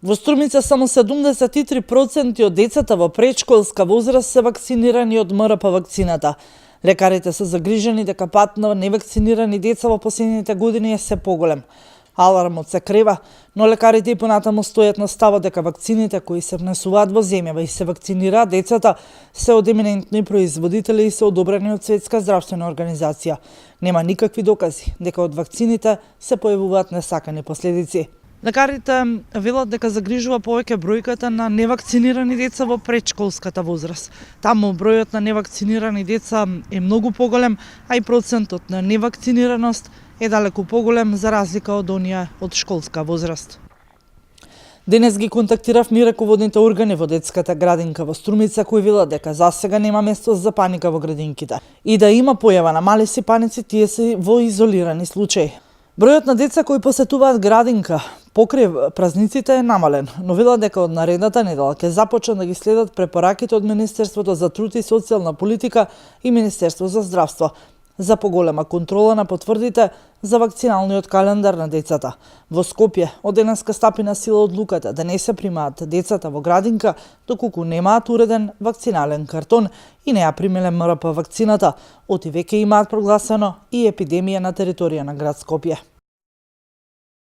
Во Струмица само 73% од децата во претшколска возраст се вакцинирани од МРП вакцината. Лекарите се загрижени дека пат на невакцинирани деца во последните години е се поголем. Алармот се крева, но лекарите и понатаму стојат на ставот дека вакцините кои се внесуваат во земјава и се вакцинираат децата се од еминентни производители и се одобрени од Светска здравствена организација. Нема никакви докази дека од вакцините се појавуваат несакани последици. Лекарите велат дека загрижува повеќе бројката на невакцинирани деца во претшколската возраст. Таму бројот на невакцинирани деца е многу поголем, а и процентот на невакцинираност е далеку поголем за разлика од оние од школска возраст. Денес ги контактиравме и раководните органи во детската градинка во Струмица кои велат дека засега нема место за паника во градинките. И да има појава на мали сипаници, тие се во изолирани случаи. Бројот на деца кои посетуваат градинка покрај празниците е намален, но велат дека од наредната недела ќе започнат да ги следат препораките од Министерството за труд и социјална политика и Министерство за здравство за поголема контрола на потврдите за вакциналниот календар на децата. Во Скопје од денеска стапи на сила одлуката да не се примаат децата во градинка доколку немаат уреден вакцинален картон и не ја примиле МРП вакцината, оти веќе имаат прогласено и епидемија на територија на град Скопје.